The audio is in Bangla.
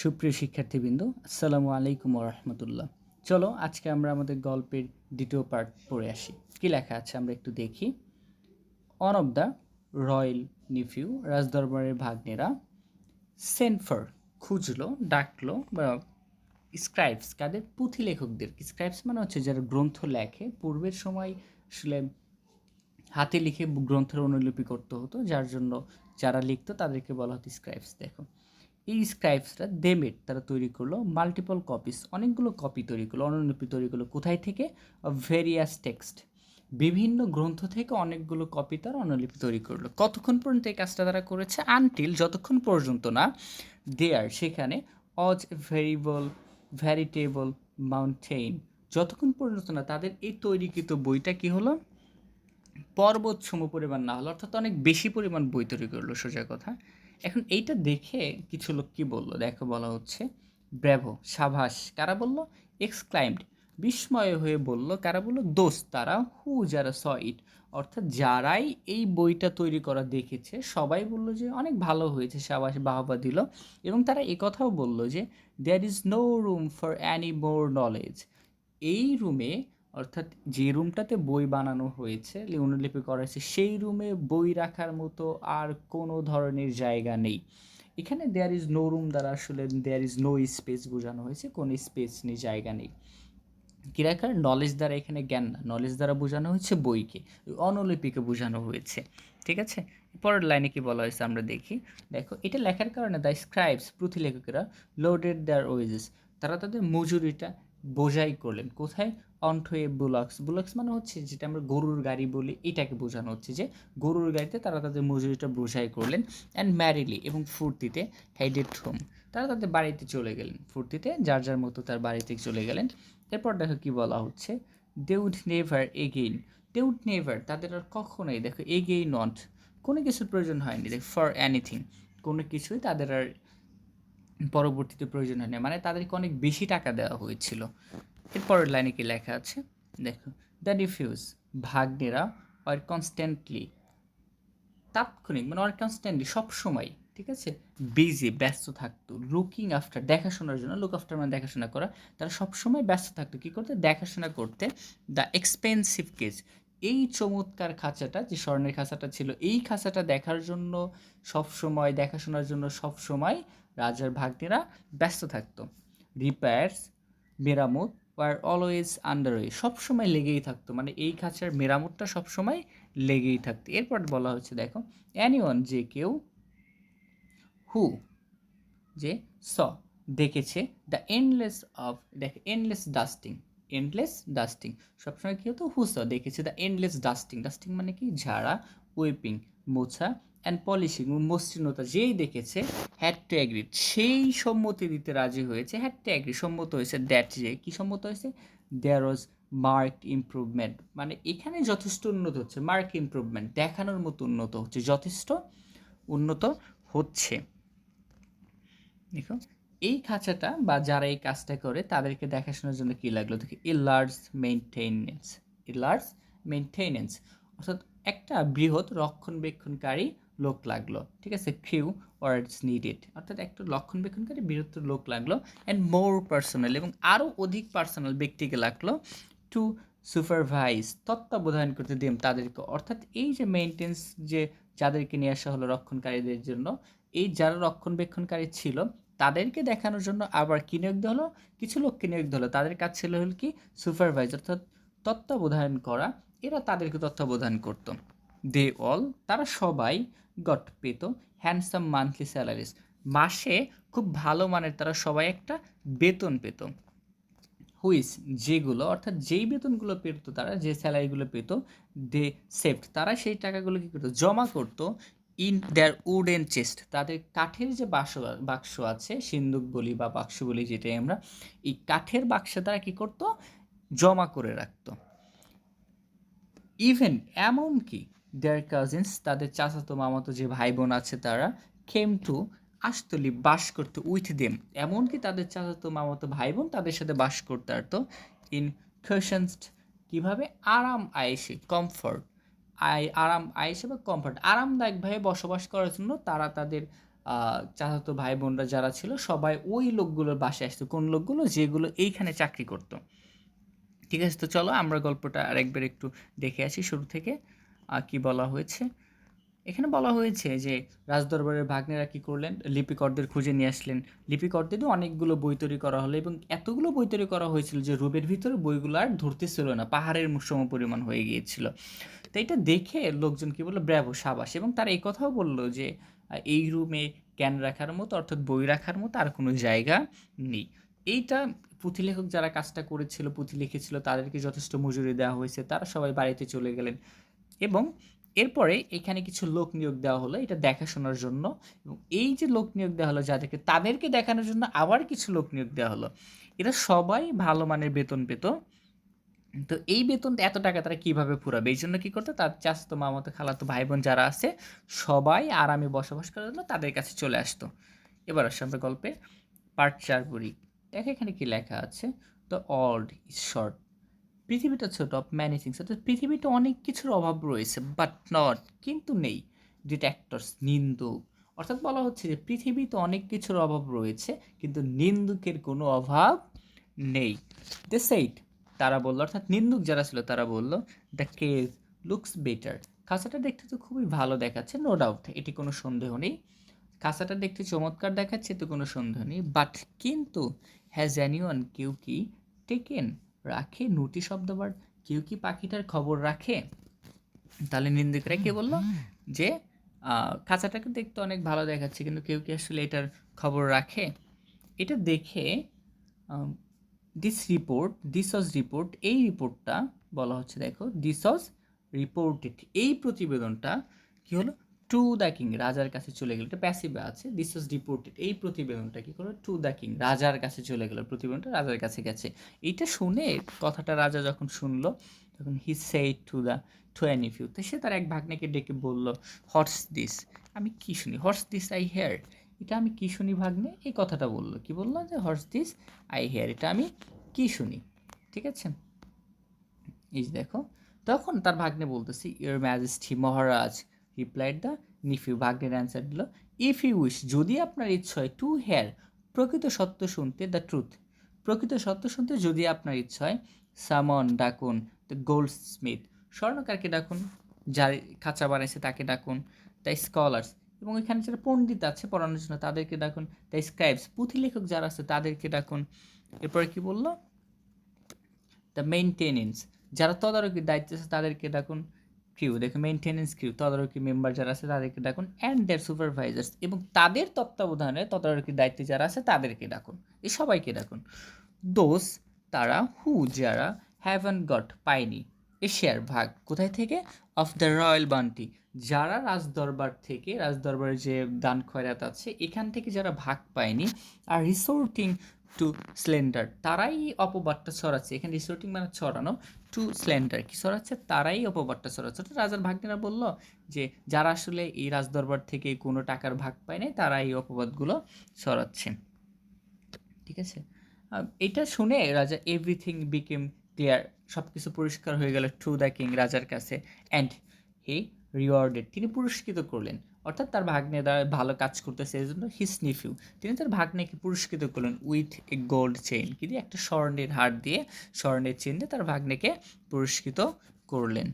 সুপ্রিয় শিক্ষার্থীবৃন্দ, আসসালামু আলাইকুম রহমতুল্লাহ। চলো আজকে আমরা আমাদের গল্পের দ্বিতীয় পার্ট পড়ে আসি। কি লেখা আছে আমরা একটু দেখি। One of the royal nephew, রাজদরবারের ভাগ্নেরা, সেন্ট ফর খুঁজলো, ডাকলো বা স্ক্রাইবস, কাদের? পুঁথি লেখকদের। স্ক্রাইবস মানে হচ্ছে যারা গ্রন্থ লেখে। পূর্বের সময় আসলে হাতে লিখে গ্রন্থের অনুলিপি করতে হতো, যার জন্য যারা লিখতো তাদেরকে বলা হতো স্ক্রাইবস। দেখো, এই স্ক্রাইবসরা দেমেড, তারা তৈরি করলো মাল্টিপল কপিস, অনেকগুলো কপি তৈরি করলো, অনুলিপি তৈরি করলো। কোথায় থেকে? ভেরিয়াস টেক্সট, বিভিন্ন গ্রন্থ থেকে অনেকগুলো কপি তারা অনুলিপি তৈরি করলো। কতক্ষণ পর্যন্ত এই কাজটা তারা করেছে? আনটিল, যতক্ষণ পর্যন্ত না দেয়ার, সেখানে অজ ভ্যারিটেবল মাউন্টেইন, যতক্ষণ পর্যন্ত না তাদের এই তৈরিকৃত বইটা কি হলো, পর্বত সম পরিমাণ না হলো, অর্থাৎ অনেক বেশি পরিমাণ বই তৈরি করলো, সোজা কথা। এখন এইটা দেখে কিছু লোক কি বললো দেখো, বলা হচ্ছে ব্র্যাভো, সাবাস। কারা বলল? এক্সক্লাইমড, বিস্ময় হয়ে বলল। কারা বলল? দোস্ত, তারা, হু, যারা স ইট, অর্থাৎ যারাই এই বইটা তৈরি করা দেখেছে সবাই বলল যে অনেক ভালো হয়েছে, সাবাস, বাহবা দিল। এবং তারা একথাও বলল যে there is no room for any more knowledge, এই রুমে, অর্থাৎ যে রুমটাতে বই বানানো হয়েছে, অনুলিপি করা হয়েছে, সেই রুমে বই রাখার মতো আর কোনো ধরনের জায়গা নেই। এখানে দেয়ার ইজ নো রুম দ্বারা আসলে দেয়ার ইজ নো স্পেস বোঝানো হয়েছে, কোনো স্পেস নেই, জায়গা নেই। কী রাখার? নলেজ দ্বারা এখানে জ্ঞান না, নলেজ দ্বারা বোঝানো হয়েছে বইকে, অনুলিপিকে বোঝানো হয়েছে। ঠিক আছে, পরের লাইনে কি বলা হয়েছে আমরা দেখি। দেখো, এটা লেখার কারণে দ্য স্ক্রাইবস, পুঁথি লেখকেরা, লোডেড দেয়ার ওয়েজেস, তারা তাদের মজুরিটা বোঝাই করলেন। কোথায়? অনটো এ বুলক্স, বুলক্স মানে হচ্ছে যেটা আমরা গরুর গাড়ি বলি, এটাকে বোঝানো হচ্ছে যে গরুর গাড়িতে তারা তাদের মজুরিটা বোঝাই করলেন। অ্যান্ড ম্যারিলি, এবং ফুর্তিতে, হেডেড হোম, তারা তাদের বাড়িতে চলে গেলেন, ফুর্তিতে যার যার মতো তার বাড়িতে চলে গেলেন। এরপর দেখো কি বলা হচ্ছে, they would never again, they would never, তাদের আর কখনোই, দেখো, এগেইন নট, কোনো কিছুর প্রয়োজন হয়নি, দেখ, ফর এনিথিং, কোনো কিছুই তাদের আর পরবর্তীতে প্রয়োজন হয়নি, মানে তাদেরকে অনেক বেশি টাকা দেওয়া হয়েছিল। এরপরের লাইনে কি লেখা আছে দেখো, দ্য রিফিউজ, ভাগ্নেরা, আর কনস্ট্যান্টলি, তাৎক্ষণিক মানে আর কনস্ট্যান্টলি, সবসময়, ঠিক আছে, বিজি, ব্যস্ত থাকতো, লুকিং আফটার, দেখাশোনার জন্য, লুক আফটার মানে দেখাশোনা করা, তারা সবসময় ব্যস্ত থাকতো কী করতে? দেখাশোনা করতে। দ্য এক্সপেন্সিভ কেজ, এই চমৎকার খাঁচাটা, যে স্বর্ণের খাঁচাটা ছিল, এই খাঁচাটা দেখার জন্য সবসময়, দেখাশোনার জন্য সবসময় রাজার ভাগ্নেরা ব্যস্ত থাকতো। রিপেয়ার্স, মেরামত, ওয়ার অলওয়েজ আন্ডার ওয়ে, সবসময় লেগেই থাকতো, মানে এই খাঁচার মেরামতটা সবসময় লেগেই থাকতো। এরপর বলা হচ্ছে দেখো, অ্যানিওয়ান, যে কেউ, হু, যে স, দেখেছে, দ্য এন্ডলেস অফ, দেখে, এন্ডলেস ডাস্টিং, এন্ডলেস ডাস্টিং, সবসময় কী হতো? হু স দেখেছে দ্য এন্ডলেস ডাস্টিং, ডাস্টিং মানে কি? ঝাড়া, ওয়েপিং, মোছা, অ্যান্ড পলিশিং, মসৃণতা, যেই দেখেছে, হ্যাড টু অ্যাগ্রি, সেই সম্মতি দিতে রাজি হয়েছে, হ্যাড টু অ্যাগ্রি, সম্মত হয়েছে, দ্যাট, যে কি সম্মত হয়েছে? দেয়ার ওয়াজ মার্কড ইমপ্রুভমেন্ট, মানে এখানে যথেষ্ট উন্নত হচ্ছে, মার্ক ইমপ্রুভমেন্ট, দেখানোর মতো উন্নত হচ্ছে, যথেষ্ট উন্নত হচ্ছে। দেখো, এই খাঁচাটা বা যারা এই কাজটা করে তাদেরকে দেখাশোনার জন্য কী লাগলো দেখি, a large maintenance, a large maintenance, অর্থাৎ একটা বৃহৎ রক্ষণবেক্ষণকারী লোক লাগলো, ঠিক আছে, ক্রিউ ওয়ার্ডস নিডেড, অর্থাৎ একটা রক্ষণবেক্ষণকারী বৃহত্তর লোক লাগলো। অ্যান্ড মোর পার্সোনাল, এবং আরও অধিক পার্সোনাল ব্যক্তিকে লাগলো, টু সুপারভাইজ, তত্ত্বাবধান করতে দেম তাদেরকে, অর্থাৎ এই যে মেইনটেন্স, যে যাদেরকে নিয়ে আসা হলো রক্ষণকারীদের জন্য, এই যারা রক্ষণবেক্ষণকারী ছিল তাদেরকে দেখানোর জন্য আবার কী নিয়োগ দেওয়া হলো? কিছু লোককে নিয়োগ দেওয়া হলো, তাদের কাজ ছিল হল কি? সুপারভাইজ, অর্থাৎ তত্ত্বাবধান করা, এরা তাদেরকে তত্ত্বাবধান করতো। দে অল, তারা সবাই, গট, পেত, হ্যান্ডসাম মান্থলি স্যালারিজ, মাসে খুব ভালো মানের তারা সবাই একটা বেতন পেত। হুইস, যেগুলো, অর্থাৎ যেই বেতনগুলো পেত তারা, যে স্যালারিগুলো পেত, দে সেভড, তারা সেই টাকাগুলো কী করতো? জমা করতো, ইন দেয়ার উডেন চেস্ট, তাদের কাঠের যে বাক্স আছে, সিন্দুক বলি বা বাক্স বলি যেটাই আমরা, এই কাঠের বাক্সে তারা কী করতো? জমা করে রাখতো। ইভেন, এমনকি, দেয়ার কাজিনস, তাদের চাচাতো মামাতো যে ভাই বোন আছে তারা, কেম টু, আসতলি, বাস করতে, উইথ দেম, এমনকি তাদের চাচাতো মামাতো ভাই বোন তাদের সাথে বাস করতে পারতো। ইন কাশনস, কীভাবে? আরাম আয়েসে, কমফর্ট, আরাম আয়েসে বা কমফর্ট, আরামদায়কভাবে বসবাস করার জন্য তারা তাদের চাচাতো ভাই বোনরা যারা ছিল সবাই ওই লোকগুলোর বাসায় আসতো। কোন লোকগুলো? যেগুলো এইখানে চাকরি করত। ঠিক আছে? তো চলো আমরা গল্পটা আরেকবার একটু দেখে আসি শুরু থেকে। কি বলা হয়েছে? এখানে বলা হয়েছে যে রাজদরবারের ভাগ্নেরা কি করলেন? লিপিকরদের খুঁজে নিয়ে আসলেন। লিপিকরদেরও অনেকগুলো বই তৈরি করা হলো এবং এতগুলো বই তৈরি করা হয়েছিল যে রুমের ভিতরে বইগুলো আর ধরতেছিল না। পাহাড়ের সমপরিমাণ হয়ে গিয়েছিল। তো এটা দেখে লোকজন কি বলল? ব্রাভো! সাবাস! এবং তারা এই কথাও বলল যে এই রুমে জ্ঞান রাখার মতো অর্থাৎ বই রাখার মতো আর কোনো জায়গা নেই। এইটা পুঁথিলেখক যারা কাজটা করেছিল, পুঁথি লিখেছিল তাদেরকে যথেষ্ট মজুরি দেওয়া হয়েছে। তারা সবাই বাড়িতে চলে গেলেন এবং এরপরে এখানে কিছু লোক নিয়োগ দেওয়া হলো এটা দেখাশোনার জন্য এবং এই যে লোক নিয়োগ দেওয়া হলো যাদেরকে তাদেরকে দেখানোর জন্য আবার কিছু লোক নিয়োগ দেওয়া হলো। এরা সবাই ভালো মানের বেতন পেত। তো এই বেতনটা এত টাকা তারা কিভাবে ফুরাবে? এইজন্য কি করতো? তার চাচাতো, মামাতো, খালাতো ভাই-বোন যারা আছে সবাই আরামে বসবাস করার জন্য তাদের কাছে চলে আসতো। এবার আসি আমরা গল্পে পার্ট ৪ পড়ি। দেখো এখানে কি লেখা আছে? The world is short. পৃথিবীটা ছোট অফ ম্যানি থিংস অর্থাৎ পৃথিবীতে অনেক কিছুর অভাব রয়েছে বাট নট কিন্তু নেই ডিট্রাক্টরস নিন্দুক। অর্থাৎ বলা হচ্ছে যে পৃথিবীতে অনেক কিছুর অভাব রয়েছে কিন্তু নিন্দুকের কোনো অভাব নেই। দে সেইড তারা বলল অর্থাৎ নিন্দুক যারা ছিল তারা বলল দ্য কেভ লুকস বেটার। খাঁচাটা দেখতে তো খুবই ভালো দেখাচ্ছে, নো ডাউট, এটি কোনো সন্দেহ নেই। খাঁচাটা দেখতে চমৎকার দেখাচ্ছে, তো কোনো সন্দেহ নেই। বাট কিন্তু হ্যাজ অ্যানিওয়ান কেউ কি টেকেন রাখে নোটিশ অফ দ্য বার্ড, কেউ কি পাখিটার খবর রাখে? তাহলে নিন্দুকরা কে বলল যে খাঁচাটাকে দেখতে অনেক ভালো দেখাচ্ছে কিন্তু কেউ কি আসলে এটার খবর রাখে? এটা দেখে দিস ওয়াজ রিপোর্ট, এই রিপোর্টটা বলা হচ্ছে দেখো দিস ওয়াজ রিপোর্টেড, এই প্রতিবেদনটা কি হলো? টু দ্য কিং, রাজার কাছে চলে গেল। এটা প্যাসিভে আছে, দিস ওয়াজ রিপোর্টেড, এই প্রতিবেদনটা কি করলো? টু দ্য কিং, রাজার কাছে চলে গেল, প্রতিবেদনটা রাজার কাছে গেছে। এইটা শুনে কথাটা রাজা যখন শুনলো তখন he said to an nephew, তো সে তার এক ভাগ্নেকে ডেকে বলল হোয়াটস দিস, আমি কি শুনি? হোয়াটস দিস আই হেয়ার, এটা আমি কি শুনি ভাগ্নে? এই কথাটা বললো। কি বললো? যে হোয়াটস দিস আই হেয়ার, এটা আমি কি শুনি? ঠিক আছে, এই যে দেখো তখন তার ভাগ্নে বলতেছি ইউর ম্যাজেস্টি মহারাজ, রিপ্লাইড দ্য নিফিউ, ভাগ্নের অ্যান্সার দিল ইফ ইউ উইশ, যদি আপনার ইচ্ছা হয়, টু হেয়ার, প্রকৃত সত্য শুনতে, দ্য ট্রুথ, প্রকৃত সত্য শুনতে যদি আপনার ইচ্ছা হয়, সামন ডাকুন দ্য গোল্ড স্মিথ, স্বর্ণকারকে ডাকুন, যার খাঁচা বানাইছে তাকে ডাকুন, দ্য স্কলার্স, এবং এখানে যারা পণ্ডিত আছে পড়ানোর জন্য তাদেরকে ডাকুন, দ্য স্ক্রাইবস, পুঁথি লেখক যারা আছে তাদেরকে ডাকুন। এরপরে কি বললো? দ্য মেইনটেনেন্স, যারা তদারকির দায়িত্বে আছে তাদেরকে ডাকুন, ক্রিউ, দেখো মেইনটেনেন্স ক্রিউ, তদারকি মেম্বার যারা আছে তাদেরকে ডাকুন, অ্যান্ড দেয়ার সুপারভাইজার্স, এবং তাদের তত্ত্বাবধানে তদারকির দায়িত্বে যারা আছে তাদেরকে ডাকুন, এই সবাইকে ডাকুন। দোজ, তারা, হু, যারা, হ্যাভেন গট, পায়নি, এ শেয়ার, ভাগ, কোথায় থেকে? অফ দ্য রয়্যাল বান্টি, যারা রাজদরবার থেকে, রাজদরবারের যে দান খয়রাত আছে এখান থেকে যারা ভাগ পায়নি, আর রিসোর্টিং টু স্লেন্ডার, তারাই অপবাদটা ছড়াচ্ছে। এখানে রিসোর্টিং মানে ছড়ানো, টু স্লেন্ডার কি ছড়াচ্ছে? তারাই অপবাদটা ছড়াচ্ছে। অর্থাৎ রাজার ভাগ্নেরা বলল যে যারা আসলে এই রাজদরবার থেকে কোনো টাকার ভাগ পায় নাই তারা এই অপবাদগুলো ছড়াচ্ছে। ঠিক আছে, এটা শুনে রাজা এভরিথিং বিকেম ক্লিয়ার, সব কিছু পরিষ্কার হয়ে গেল টু দ্য কিং, রাজার কাছে। অ্যান্ড হি রিওয়ার্ডেড, তিনি পুরস্কৃত করলেন, অর্থাৎ তার ভাগ্নে দ্বারা ভালো কাজ করতেছে এই জন্য হিস নিফিউ, তিনি তার ভাগ্নেকে পুরস্কৃত করলেন উইথ এ গোল্ড চেইন, কি দিয়ে? একটা স্বর্ণের হার দিয়ে, স্বর্ণের চেইন দিয়ে তার ভাগ্নেকে পুরস্কৃত করলেন।